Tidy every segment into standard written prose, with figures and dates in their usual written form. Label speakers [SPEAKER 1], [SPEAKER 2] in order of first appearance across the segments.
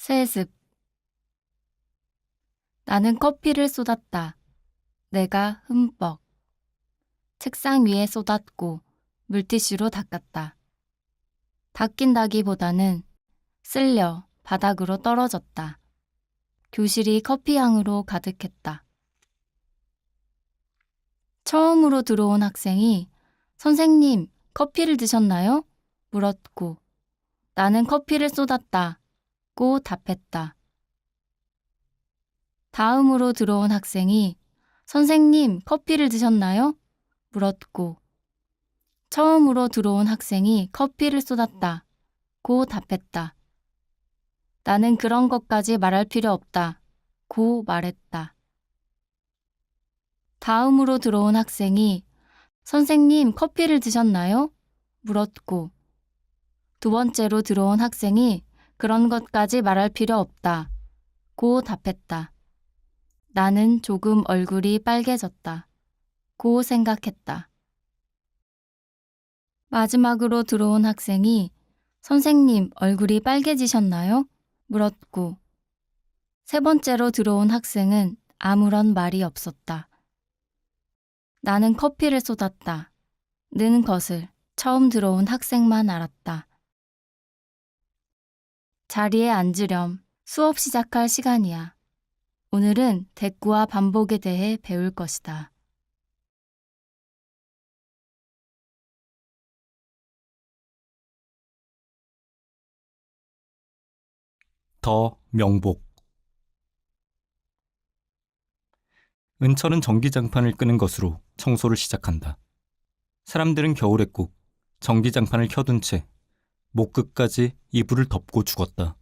[SPEAKER 1] 세습. 나는 커피를 쏟았다. 내가 흠뻑. 책상 위에 쏟았고 물티슈로 닦았다. 닦인다기보다는 쓸려 바닥으로 떨어졌다. 교실이 커피향으로 가득했다. 처음으로 들어온 학생이 선생님, 커피를 드셨나요? 물었고 나는 커피를 쏟았다고 답했다. 다음으로 들어온 학생이 선생님, 커피를 드셨나요? 물었고 처음으로 들어온 학생이 커피를 쏟았다고 답했다. 나는 그런 것까지 말할 필요 없다고 말했다. 다음으로 들어온 학생이 선생님, 커피를 드셨나요? 물었고 두 번째로 들어온 학생이 그런 것까지 말할 필요 없다고 답했다. 나는 조금 얼굴이 빨개졌다고 생각했다. 마지막으로 들어온 학생이 선생님, 얼굴이 빨개지셨나요? 물었고 세 번째로 들어온 학생은 아무런 말이 없었다. 나는 커피를 쏟았다는 것을 처음 들어온 학생만 알았다. 자리에 앉으렴. 수업 시작할 시간이야. 오늘은 대꾸와 반복에 대해 배울 것이다.
[SPEAKER 2] 더 명복. 은철은 전기장판을 끄는 것으로 청소를 시작한다. 사람들은 겨울에 꼭 전기장판을 켜둔 채 목 끝까지 이불을 덮고 죽었다.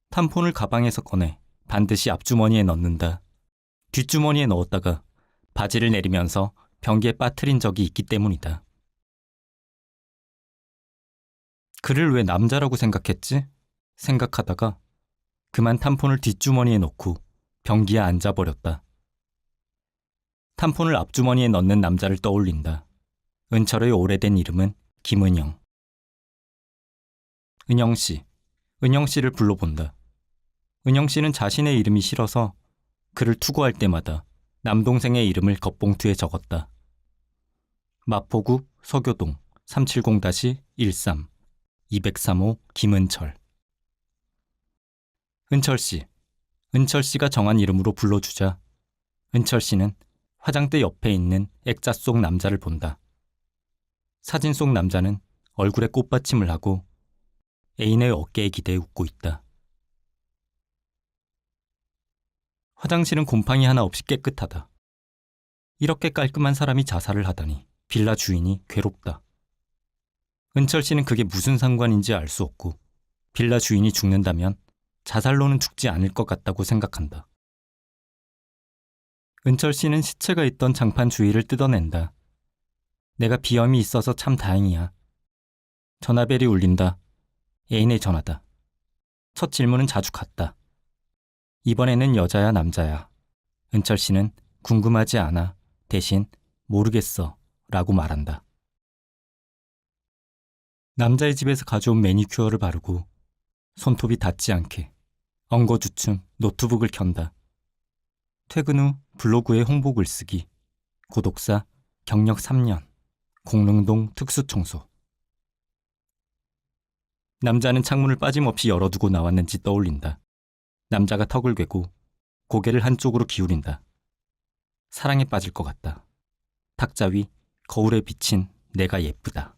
[SPEAKER 2] 탐폰을 가방에서 꺼내 반드시 앞주머니에 넣는다. 뒷주머니에 넣었다가 바지를 내리면서 변기에 빠뜨린 적이 있기 때문이다. 그를 왜 남자라고 생각했지? 생각하다가 그만 탐폰을 뒷주머니에 넣고 변기에 앉아버렸다. 탐폰을 앞주머니에 넣는 남자를 떠올린다. 은철의 오래된 이름은 김은영. 은영씨, 은영씨를 불러본다. 은영씨는 자신의 이름이 싫어서 그를 투고할 때마다 남동생의 이름을 겉봉투에 적었다. 마포구 서교동 370-13 203호 김은철. 은철씨, 은철씨가 정한 이름으로 불러주자 은철씨는 화장대 옆에 있는 액자 속 남자를 본다. 사진 속 남자는 얼굴에 꽃받침을 하고 애인의 어깨에 기대 웃고 있다. 화장실은 곰팡이 하나 없이 깨끗하다. 이렇게 깔끔한 사람이 자살을 하다니 빌라 주인이 괴롭다. 은철 씨는 그게 무슨 상관인지 알 수 없고 빌라 주인이 죽는다면 자살로는 죽지 않을 것 같다고 생각한다. 은철 씨는 시체가 있던 장판 주위를 뜯어낸다. 내가 비염이 있어서 참 다행이야. 전화벨이 울린다. 애인의 전화다. 첫 질문은 자주 같다. 이번에는 여자야 남자야? 은철 씨는 궁금하지 않아. 대신 모르겠어 라고 말한다. 남자의 집에서 가져온 매니큐어를 바르고 손톱이 닿지 않게 엉거주춤 노트북을 켠다. 퇴근 후 블로그에 홍보글 쓰기, 고독사, 경력 3년, 공릉동 특수청소. 남자는 창문을 빠짐없이 열어두고 나왔는지 떠올린다. 남자가 턱을 괴고 고개를 한쪽으로 기울인다. 사랑에 빠질 것 같다. 탁자 위 거울에 비친 내가 예쁘다.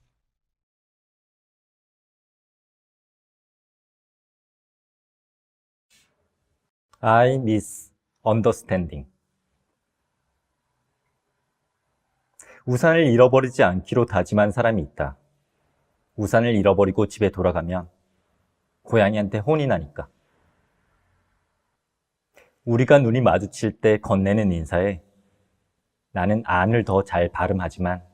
[SPEAKER 2] I miss understanding. 우산을 잃어버리지 않기로 다짐한 사람이 있다. 우산을 잃어버리고 집에 돌아가면 고양이한테 혼이 나니까. 우리가 눈이 마주칠 때 건네는 인사에 나는 안을 더 잘 발음하지만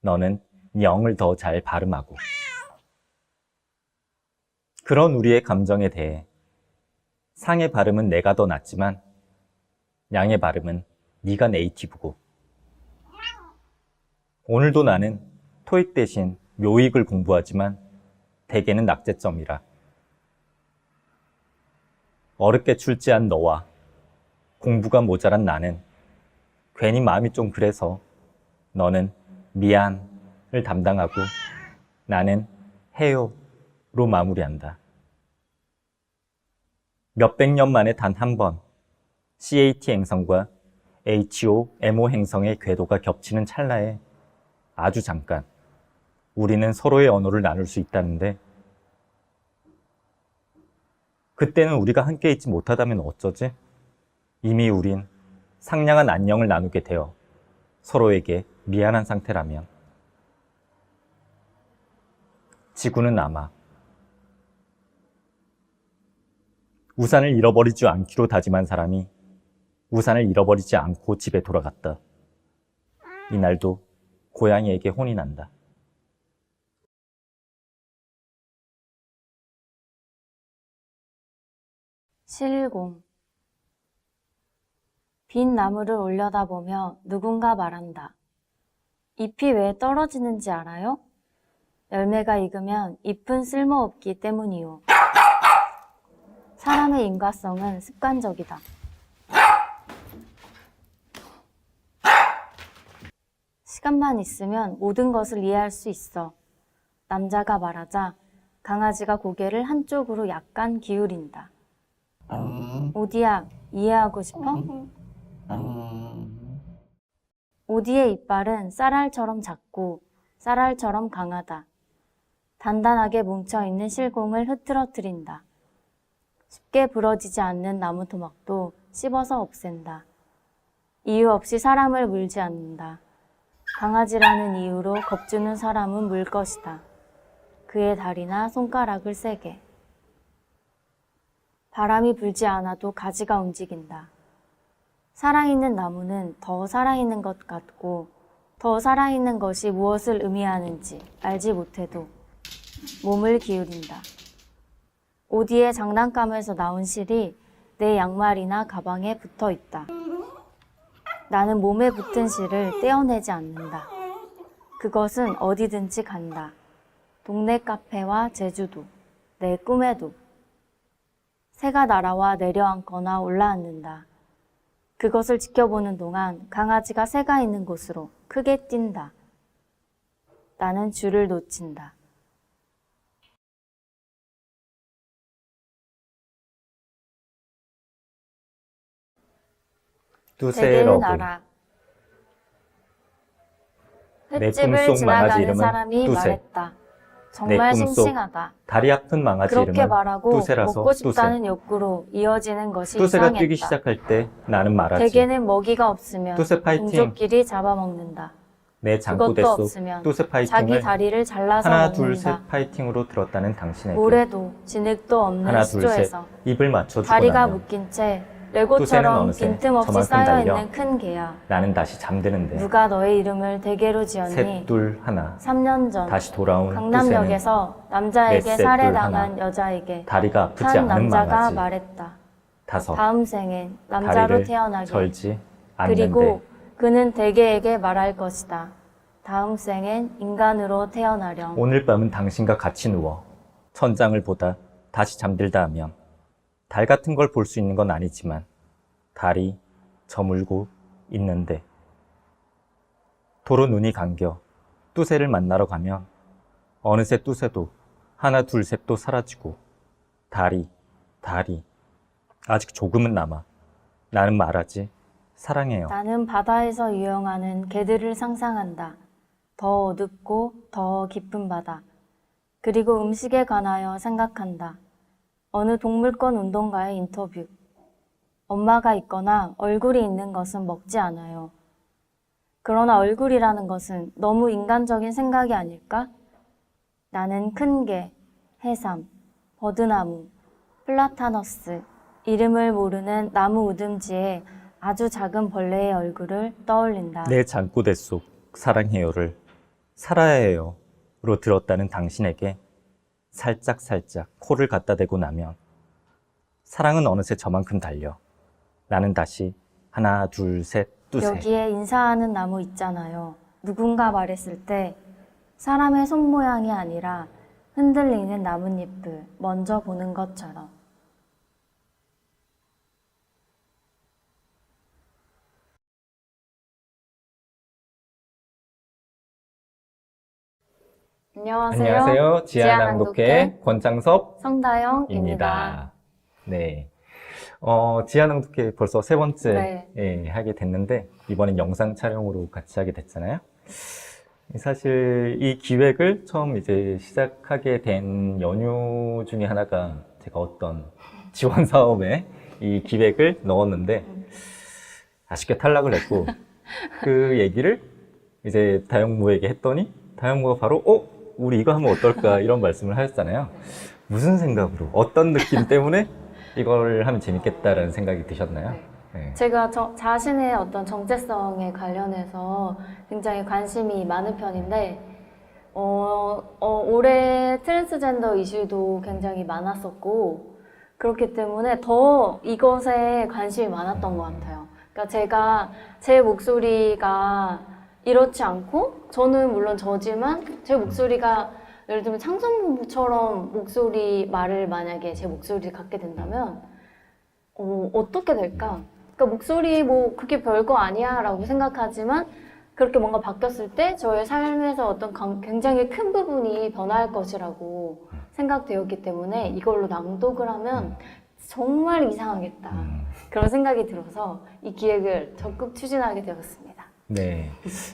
[SPEAKER 2] 너는 영을 더 잘 발음하고. 그런 우리의 감정에 대해 상의 발음은 내가 더 낫지만 양의 발음은 네가 네이티브고. 오늘도 나는 토익 대신 묘익을 공부하지만 대개는 낙제점이라. 어렵게 출제한 너와 공부가 모자란 나는 괜히 마음이 좀 그래서 너는 미안을 담당하고 나는 해요로 마무리한다. 몇백 년 만에 단 한 번 CAT 행성과 HOMO 행성의 궤도가 겹치는 찰나에 아주 잠깐 우리는 서로의 언어를 나눌 수 있다는데 그때는 우리가 함께 있지 못하다면 어쩌지? 이미 우린 상냥한 안녕을 나누게 되어 서로에게 미안한 상태라면 지구는 아마 우산을 잃어버리지 않기로 다짐한 사람이 우산을 잃어버리지 않고 집에 돌아갔다. 이날도 고양이에게 혼이 난다.
[SPEAKER 1] 실공. 빈 나무를 올려다보며 누군가 말한다. 잎이 왜 떨어지는지 알아요? 열매가 익으면 잎은 쓸모없기 때문이요. 사람의 인과성은 습관적이다. 시간만 있으면 모든 것을 이해할 수 있어. 남자가 말하자 강아지가 고개를 한쪽으로 약간 기울인다. 오디야, 이해하고 싶어? 오디의 이빨은 쌀알처럼 작고 쌀알처럼 강하다. 단단하게 뭉쳐있는 실공을 흐트러뜨린다. 쉽게 부러지지 않는 나무 토막도 씹어서 없앤다. 이유 없이 사람을 물지 않는다. 강아지라는 이유로 겁주는 사람은 물 것이다. 그의 다리나 손가락을 세게. 바람이 불지 않아도 가지가 움직인다. 살아있는 나무는 더 살아있는 것 같고 더 살아있는 것이 무엇을 의미하는지 알지 못해도 몸을 기울인다. 오디의 장난감에서 나온 실이 내 양말이나 가방에 붙어 있다. 나는 몸에 붙은 실을 떼어내지 않는다. 그것은 어디든지 간다. 동네 카페와 제주도, 내 꿈에도. 새가 날아와 내려앉거나 올라앉는다. 그것을 지켜보는 동안 강아지가 새가 있는 곳으로 크게 뛴다. 나는 줄을 놓친다.
[SPEAKER 2] 두세
[SPEAKER 1] 대개는
[SPEAKER 2] 러브.
[SPEAKER 1] 알아.
[SPEAKER 2] 내
[SPEAKER 1] 횟집을
[SPEAKER 2] 꿈속 망아지
[SPEAKER 1] 지나가는
[SPEAKER 2] 이름은
[SPEAKER 1] 사람이
[SPEAKER 2] 뚜세.
[SPEAKER 1] 말했다.
[SPEAKER 2] 내
[SPEAKER 1] 정말
[SPEAKER 2] 꿈속
[SPEAKER 1] 싱싱하다.
[SPEAKER 2] 다리 아픈 망아지
[SPEAKER 1] 그렇게
[SPEAKER 2] 이름은
[SPEAKER 1] 말하고
[SPEAKER 2] 뚜세라서
[SPEAKER 1] 먹고
[SPEAKER 2] 뚜세.
[SPEAKER 1] 싶다는 욕구로 이어지는 것이
[SPEAKER 2] 뚜세가 뛰기
[SPEAKER 1] 이상했다.
[SPEAKER 2] 시작할 때 나는 말하지.
[SPEAKER 1] 대개는 먹이가 없으면
[SPEAKER 2] 뚜세 파이팅.
[SPEAKER 1] 동족끼리 잡아먹는다.
[SPEAKER 2] 내 장구대
[SPEAKER 1] 그것도
[SPEAKER 2] 속
[SPEAKER 1] 없으면
[SPEAKER 2] 뚜세
[SPEAKER 1] 자기
[SPEAKER 2] 파이팅을
[SPEAKER 1] 다리를 잘라서
[SPEAKER 2] 하나
[SPEAKER 1] 먹는다.
[SPEAKER 2] 둘 셋 파이팅으로 들었다는 당신에게
[SPEAKER 1] 모래도 진흙도 없는
[SPEAKER 2] 하나 둘 셋
[SPEAKER 1] 수조에서
[SPEAKER 2] 입을 맞춰주고
[SPEAKER 1] 다리가
[SPEAKER 2] 나면
[SPEAKER 1] 묶인 채
[SPEAKER 2] 뚜세는
[SPEAKER 1] 레고처럼
[SPEAKER 2] 어느새
[SPEAKER 1] 빈틈없이
[SPEAKER 2] 저만큼 달려
[SPEAKER 1] 쌓여있는 큰 개야.
[SPEAKER 2] 나는 다시 잠드는데
[SPEAKER 1] 누가 너의 이름을 대개로 지었니?
[SPEAKER 2] 셋 둘 하나
[SPEAKER 1] 3년 전
[SPEAKER 2] 다시 돌아온 뚜세는
[SPEAKER 1] 강남역에서 남자에게
[SPEAKER 2] 넷, 셋,
[SPEAKER 1] 살해당한
[SPEAKER 2] 둘,
[SPEAKER 1] 여자에게
[SPEAKER 2] 다리가 아프지
[SPEAKER 1] 한
[SPEAKER 2] 않은
[SPEAKER 1] 남자가
[SPEAKER 2] 망아지
[SPEAKER 1] 말했다.
[SPEAKER 2] 다섯
[SPEAKER 1] 다음 생엔 남자로
[SPEAKER 2] 다리를
[SPEAKER 1] 태어나길.
[SPEAKER 2] 절지 않는데
[SPEAKER 1] 그리고 그는 대개에게 말할 것이다. 다음 생엔 인간으로 태어나렴.
[SPEAKER 2] 오늘 밤은 당신과 같이 누워 천장을 보다 다시 잠들다 하면 달 같은 걸 볼 수 있는 건 아니지만 달이 저물고 있는데 도로 눈이 감겨 뚜세를 만나러 가면 어느새 뚜세도 하나 둘 셋도 사라지고 달이 아직 조금은 남아 나는 말하지 사랑해요.
[SPEAKER 1] 나는 바다에서 유영하는 개들을 상상한다. 더 어둡고 더 깊은 바다. 그리고 음식에 관하여 생각한다. 어느 동물권 운동가의 인터뷰. 엄마가 있거나 얼굴이 있는 것은 먹지 않아요. 그러나 얼굴이라는 것은 너무 인간적인 생각이 아닐까? 나는 큰 개, 해삼, 버드나무, 플라타너스, 이름을 모르는 나무 우듬지에 아주 작은 벌레의 얼굴을 떠올린다.
[SPEAKER 2] 내 잠꼬대 속 사랑해요를 살아야 해요로 들었다는 당신에게 살짝 코를 갖다 대고 나면 사랑은 어느새 저만큼 달려 나는 다시 하나 둘 셋 뚜세.
[SPEAKER 1] 여기에 인사하는 나무 있잖아요. 누군가 말했을 때 사람의 손 모양이 아니라 흔들리는 나뭇잎을 먼저 보는 것처럼. 안녕하세요.
[SPEAKER 2] 지하낭독회 권창섭입니다.
[SPEAKER 1] 성다영입니다.
[SPEAKER 2] 네. 지하낭독회 벌써 세 번째
[SPEAKER 1] 네.
[SPEAKER 2] 하게 됐는데, 이번엔 영상 촬영으로 같이 하게 됐잖아요. 사실 이 기획을 처음 이제 시작하게 된 연유 중에 하나가 제가 어떤 지원 사업에 이 기획을 넣었는데, 아쉽게 탈락을 했고, 그 얘기를 이제 다영무에게 했더니, 다영무가 바로, 우리 이거 하면 어떨까? 이런 말씀을 하셨잖아요. 무슨 생각으로, 어떤 느낌 때문에 이걸 하면 재밌겠다라는 생각이 드셨나요? 네.
[SPEAKER 1] 제가 자신의 어떤 정체성에 관련해서 굉장히 관심이 많은 편인데, 올해 트랜스젠더 이슈도 굉장히 많았었고, 그렇기 때문에 더 이것에 관심이 많았던 것 같아요. 그러니까 제가 제 목소리가 이렇지 않고, 저는 물론 저지만 제 목소리가 예를 들면 창성부처럼 말을 만약에 제 목소리를 갖게 된다면 어떻게 될까? 그러니까 목소리 뭐 그게 별거 아니야 라고 생각하지만 그렇게 뭔가 바뀌었을 때 저의 삶에서 어떤 굉장히 큰 부분이 변화할 것이라고 생각되었기 때문에 이걸로 낭독을 하면 정말 이상하겠다. 그런 생각이 들어서 이 기획을 적극 추진하게 되었습니다.
[SPEAKER 2] 네.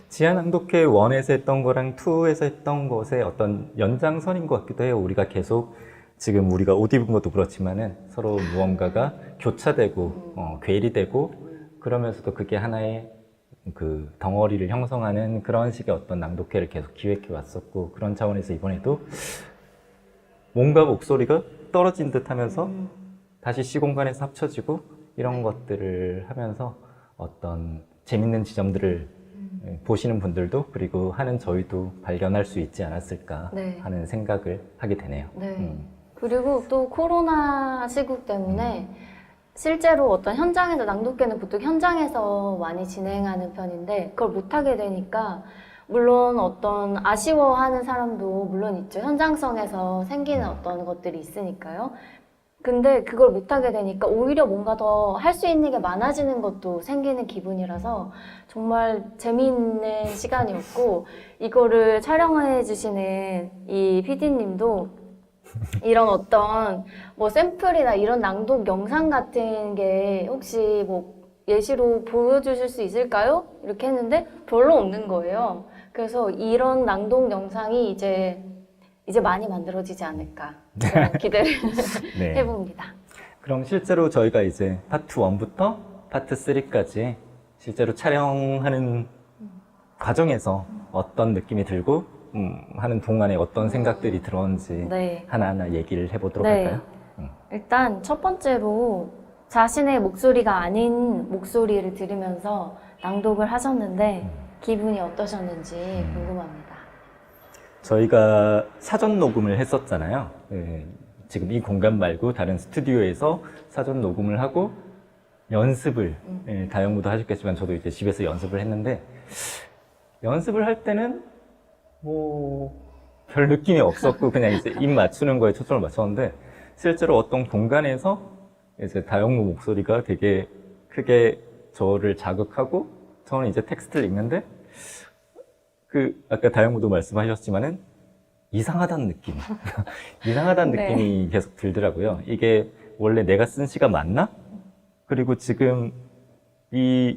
[SPEAKER 2] 지하낭독회 1에서 했던 거랑 2에서 했던 것의 어떤 연장선인 것 같기도 해요. 우리가 계속 지금 우리가 옷 입은 것도 그렇지만은 서로 무언가가 교차되고 괴리되고 그러면서도 그게 하나의 그 덩어리를 형성하는 그런 식의 어떤 낭독회를 계속 기획해 왔었고, 그런 차원에서 이번에도 뭔가 목소리가 떨어진 듯 하면서 다시 시공간에서 합쳐지고 이런 것들을 하면서 어떤 재밌는 지점들을 보시는 분들도 그리고 하는 저희도 발견할 수 있지 않았을까 하는 생각을 하게 되네요.
[SPEAKER 1] 네. 그리고 또 코로나 시국 때문에 실제로 어떤 현장에서 낭독회는 보통 현장에서 많이 진행하는 편인데 그걸 못하게 되니까 물론 어떤 아쉬워하는 사람도 물론 있죠. 현장성에서 생기는 어떤 것들이 있으니까요. 근데 그걸 못하게 되니까 오히려 뭔가 더 할 수 있는 게 많아지는 것도 생기는 기분이라서 정말 재미있는 시간이었고, 이거를 촬영해 주시는 이 PD님도 이런 어떤 뭐 샘플이나 이런 낭독 영상 같은 게 혹시 뭐 예시로 보여주실 수 있을까요? 이렇게 했는데 별로 없는 거예요. 그래서 이런 낭독 영상이 이제 많이 만들어지지 않을까 기대를
[SPEAKER 2] 네.
[SPEAKER 1] 해봅니다.
[SPEAKER 2] 그럼 실제로 저희가 이제 파트 1부터 파트 3까지 실제로 촬영하는 과정에서 어떤 느낌이 들고 하는 동안에 어떤 생각들이 들었는지 하나하나 얘기를 해보도록 할까요?
[SPEAKER 1] 일단 첫 번째로 자신의 목소리가 아닌 목소리를 들으면서 낭독을 하셨는데 기분이 어떠셨는지 궁금합니다.
[SPEAKER 2] 저희가 사전 녹음을 했었잖아요. 지금 이 공간 말고 다른 스튜디오에서 사전 녹음을 하고 연습을, 다영무도 하셨겠지만 저도 이제 집에서 연습을 했는데, 연습을 할 때는 뭐 별 느낌이 없었고 그냥 이제 입 맞추는 거에 초점을 맞췄는데, 실제로 어떤 공간에서 이제 다영무 목소리가 되게 크게 저를 자극하고 저는 이제 텍스트를 읽는데 아까 다영무도 말씀하셨지만은 이상하다는 느낌. 이상하다는 느낌이 계속 들더라고요. 이게 원래 내가 쓴 시가 맞나? 그리고 지금 이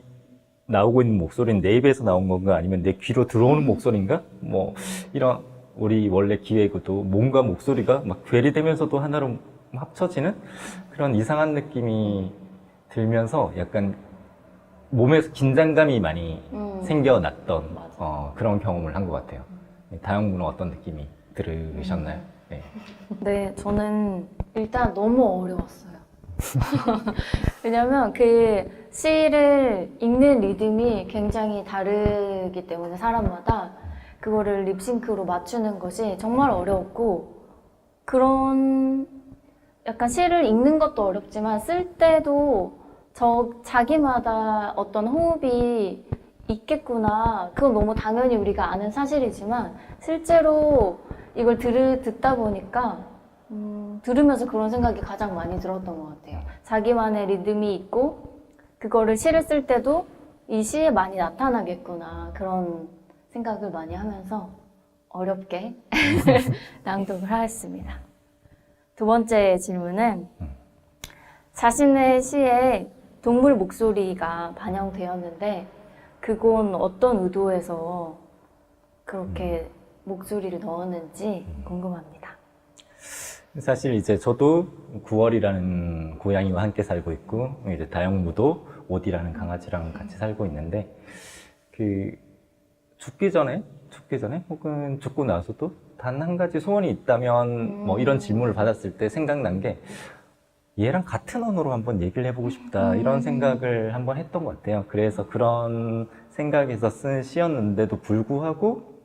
[SPEAKER 2] 나오고 있는 목소리는 내 입에서 나온 건가? 아니면 내 귀로 들어오는 목소리인가? 뭐, 이런, 우리 원래 기획도 뭔가 목소리가 막 괴리되면서도 하나로 합쳐지는 그런 이상한 느낌이 들면서 약간 몸에서 긴장감이 많이 생겨났던 그런 경험을 한 것 같아요. 다영무는 어떤 느낌이 들으셨나요?
[SPEAKER 1] 네, 저는 일단 너무 어려웠어요. 왜냐면 그 시를 읽는 리듬이 굉장히 다르기 때문에 사람마다 그거를 립싱크로 맞추는 것이 정말 어려웠고, 그런 약간 시를 읽는 것도 어렵지만 쓸 때도 자기마다 어떤 호흡이 있겠구나. 그건 너무 당연히 우리가 아는 사실이지만 실제로 이걸 듣다 보니까 들으면서 그런 생각이 가장 많이 들었던 것 같아요. 자기만의 리듬이 있고 그거를 시를 쓸 때도 이 시에 많이 나타나겠구나. 그런 생각을 많이 하면서 어렵게 낭독을 하였습니다. 두 번째 질문은 자신의 시에 동물 목소리가 반영되었는데 그건 어떤 의도에서 그렇게 목소리를 넣었는지 궁금합니다.
[SPEAKER 3] 사실 이제 저도 9월이라는 고양이와 함께 살고 있고 이제 다영무도 오디라는 강아지랑 같이 살고 있는데 그 죽기 전에 혹은 죽고 나서도 단 한 가지 소원이 있다면 뭐 이런 질문을 받았을 때 생각난 게 얘랑 같은 언어로 한번 얘기를 해보고 싶다 이런 생각을 한번 했던 것 같아요. 그래서 그런 생각에서 쓴 시였는데도 불구하고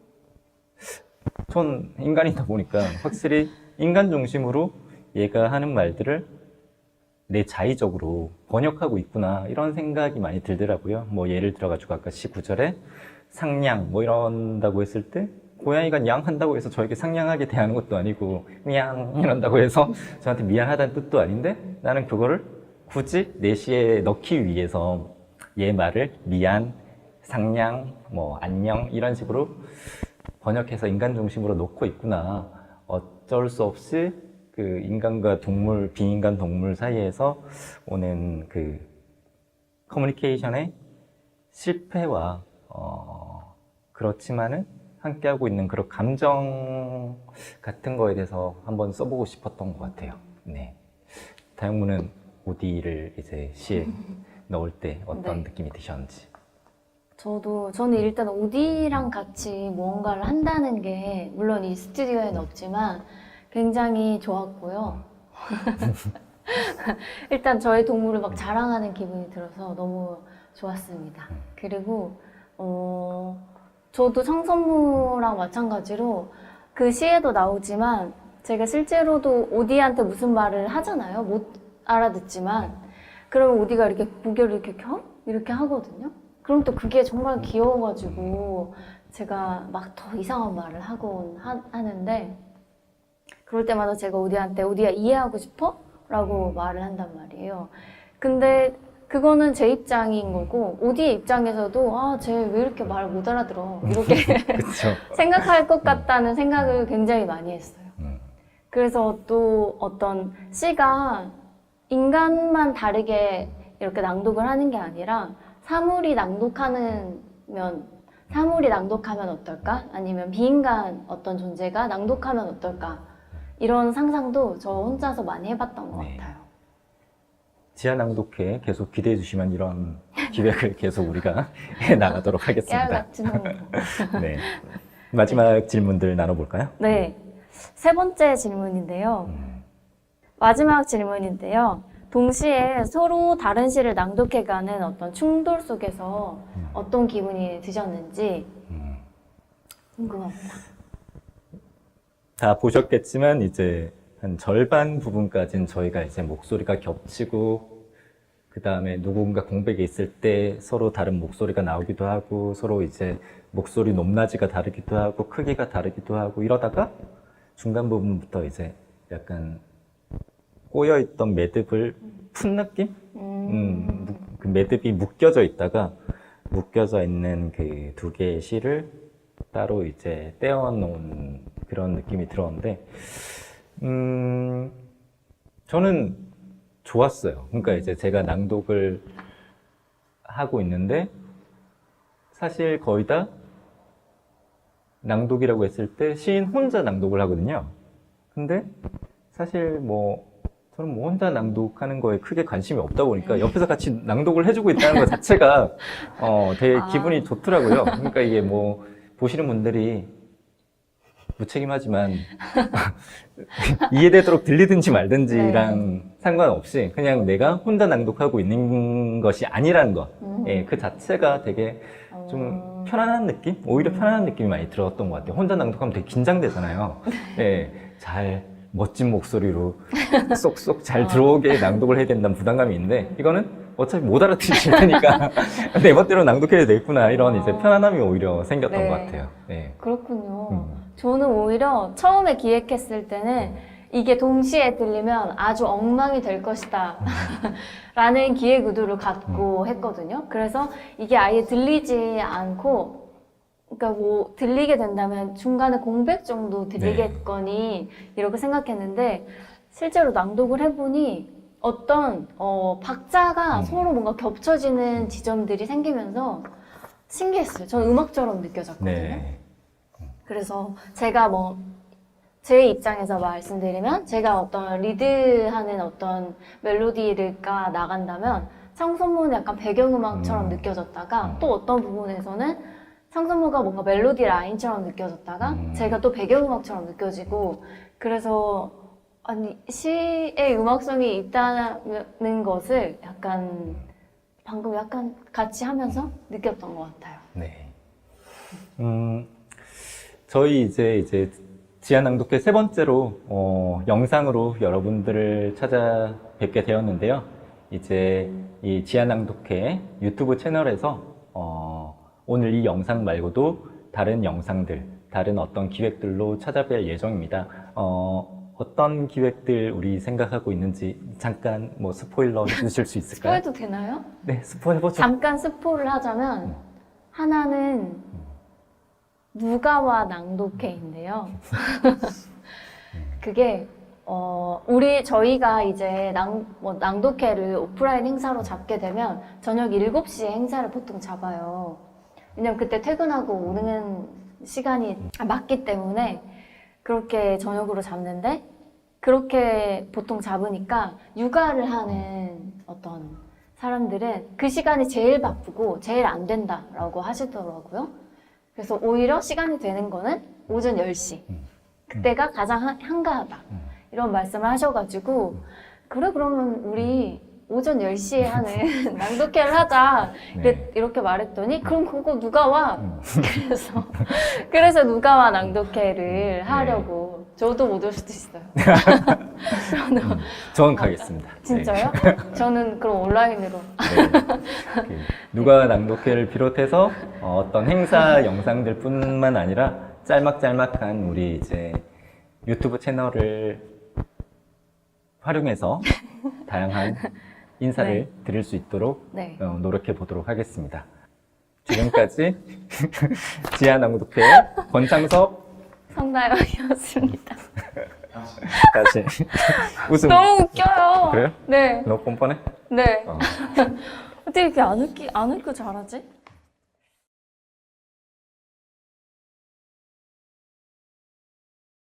[SPEAKER 3] 전 인간이다 보니까 확실히 인간 중심으로 얘가 하는 말들을 내 자의적으로 번역하고 있구나 이런 생각이 많이 들더라고요. 뭐 예를 들어가지고 아까 시 9절에 상냥 뭐 이런다고 했을 때 고양이가 양 한다고 해서 저에게 상냥하게 대하는 것도 아니고 미양 이런다고 해서 저한테 미안하다는 뜻도 아닌데 나는 그거를 굳이 내 시에 넣기 위해서 얘 말을 미안, 상냥, 뭐 안녕 이런 식으로 번역해서 인간 중심으로 놓고 있구나. 어쩔 수 없이 그 인간과 동물, 비인간 동물 사이에서 오는 그 커뮤니케이션의 실패와 그렇지만은 함께하고 있는 그런 감정 같은 거에 대해서 한번 써보고 싶었던 것 같아요. 네. 다영무는 오디를 이제 시에 넣을 때 어떤
[SPEAKER 1] 네.
[SPEAKER 3] 느낌이 드셨는지.
[SPEAKER 1] 저는 일단 오디랑 같이 무언가를 한다는 게 물론 이 스튜디오에는 없지만 굉장히 좋았고요. 일단 저희 동물을 막 자랑하는 기분이 들어서 너무 좋았습니다. 그리고 저도 청선무랑 마찬가지로 그 시에도 나오지만 제가 실제로도 오디한테 무슨 말을 하잖아요. 못 알아듣지만 그러면 오디가 이렇게 고개를 이렇게 켜? 이렇게 하거든요. 그럼 또 그게 정말 귀여워가지고 제가 막 더 이상한 말을 하곤 하는데 그럴 때마다 제가 오디한테 오디야 이해하고 싶어? 라고 말을 한단 말이에요. 근데 그거는 제 입장인 거고 오디의 입장에서도 아, 쟤 왜 이렇게 말 못 알아들어 이렇게
[SPEAKER 3] 그렇죠.
[SPEAKER 1] 생각할 것 같다는 생각을 굉장히 많이 했어요. 그래서 또 어떤 시가 인간만 다르게 이렇게 낭독을 하는 게 아니라 사물이 낭독하면 어떨까? 아니면 비인간 어떤 존재가 낭독하면 어떨까? 이런 상상도 저 혼자서 많이 해봤던 것
[SPEAKER 3] 네.
[SPEAKER 1] 같아요.
[SPEAKER 3] 지하 낭독회 계속 기대해 주시면 이런 기획을 계속 우리가 해 나가도록 하겠습니다.
[SPEAKER 1] 깨알같은 거.
[SPEAKER 3] 네. 마지막 질문들 나눠볼까요?
[SPEAKER 1] 네. 세 번째 질문인데요. 마지막 질문인데요. 동시에 서로 다른 시를 낭독해가는 어떤 충돌 속에서 어떤 기분이 드셨는지 궁금합니다.
[SPEAKER 3] 다 보셨겠지만 이제 한 절반 부분까지는 저희가 이제 목소리가 겹치고 그 다음에 누군가 공백이 있을 때 서로 다른 목소리가 나오기도 하고 서로 이제 목소리 높낮이가 다르기도 하고 크기가 다르기도 하고 이러다가 중간 부분부터 이제 약간 꼬여있던 매듭을 푼 느낌? 그 매듭이 묶여져 있다가 묶여져 있는 그 두 개의 실을 따로 이제 떼어놓은 그런 느낌이 들었는데 저는 좋았어요. 그러니까 이제 제가 낭독을 하고 있는데 사실 거의 다 낭독이라고 했을 때 시인 혼자 낭독을 하거든요. 근데 사실 저는 혼자 낭독하는 거에 크게 관심이 없다 보니까 옆에서 같이 낭독을 해주고 있다는 것 자체가 되게 기분이 좋더라고요. 그러니까 이게 보시는 분들이 무책임하지만 이해되도록 들리든지 말든지랑 상관없이 그냥 내가 혼자 낭독하고 있는 것이 아니라는 것, 그 자체가 되게 좀 편안한 느낌? 오히려 편안한 느낌이 많이 들었던 것 같아요. 혼자 낭독하면 되게 긴장되잖아요. 멋진 목소리로 쏙쏙 잘 들어오게 낭독을 해야 된다는 부담감이 있는데 이거는 어차피 못 알아듣실 테니까 내 멋대로 낭독해야 되겠구나 이런 이제 편안함이 오히려 생겼던 것 같아요. 네.
[SPEAKER 1] 그렇군요. 저는 오히려 처음에 기획했을 때는 이게 동시에 들리면 아주 엉망이 될 것이다 라는 기획 의도를 갖고 했거든요. 그래서 이게 아예 들리지 않고 그러니까 뭐 들리게 된다면 중간에 공백 정도 들리겠거니 이렇게 생각했는데 실제로 낭독을 해보니 어떤 박자가 서로 뭔가 겹쳐지는 지점들이 생기면서 신기했어요. 저는 음악처럼 느껴졌거든요.
[SPEAKER 3] 네.
[SPEAKER 1] 그래서 제가 뭐 제 입장에서 말씀드리면 제가 어떤 리드하는 어떤 멜로디가 나간다면 창선무는 약간 배경음악처럼 느껴졌다가 또 어떤 부분에서는 창선무가 뭔가 멜로디 라인처럼 느껴졌다가 제가 또 배경음악처럼 느껴지고 그래서 아니 시의 음악성이 있다는 것을 약간 방금 약간 같이 하면서 느꼈던 것 같아요.
[SPEAKER 3] 네. 저희 이제 지하낭독회 세 번째로 영상으로 여러분들을 찾아뵙게 되었는데요. 이제 이 지하낭독회 유튜브 채널에서 오늘 이 영상 말고도 다른 영상들, 다른 어떤 기획들로 찾아뵐 예정입니다. 어떤 기획들 우리 생각하고 있는지 잠깐 뭐 스포일러 해주실 수 있을까요?
[SPEAKER 1] 스포해도 되나요?
[SPEAKER 3] 네, 스포 해보죠.
[SPEAKER 1] 잠깐 스포를 하자면 하나는 누가와 낭독회인데요. 그게 저희가 이제 낭독회를 오프라인 행사로 잡게 되면 저녁 7시에 행사를 보통 잡아요. 왜냐면 그때 퇴근하고 오는 시간이 맞기 때문에 그렇게 저녁으로 잡는데 그렇게 보통 잡으니까 육아를 하는 어떤 사람들은 그 시간이 제일 바쁘고 제일 안 된다라고 하시더라고요. 그래서 오히려 시간이 되는 거는 오전 10시. 그때가 가장 한가하다. 이런 말씀을 하셔가지고 그래 그러면 우리 오전 10시에 하는 낭독회를 하자. 이렇게 말했더니 그럼 그거 누가 와? 그래서 누가 와 낭독회를 하려고. 저도 못 올 수도 있어요.
[SPEAKER 3] 저는 가겠습니다.
[SPEAKER 1] 진짜요? 저는 그럼 온라인으로.
[SPEAKER 3] 네. 누가 낭독회를 비롯해서 어떤 행사 영상들 뿐만 아니라 짤막짤막한 우리 이제 유튜브 채널을 활용해서 다양한 인사를 드릴 수 있도록 노력해 보도록 하겠습니다. 지금까지 지하낭독회 권창섭
[SPEAKER 1] 성다영이었습니다.
[SPEAKER 3] 다시 웃음.
[SPEAKER 1] 너무 웃겨요.
[SPEAKER 3] 그래요?
[SPEAKER 1] 네.
[SPEAKER 3] 너무 뻔뻔해?
[SPEAKER 1] 네. 어떻게 이렇게 안 웃고 잘하지?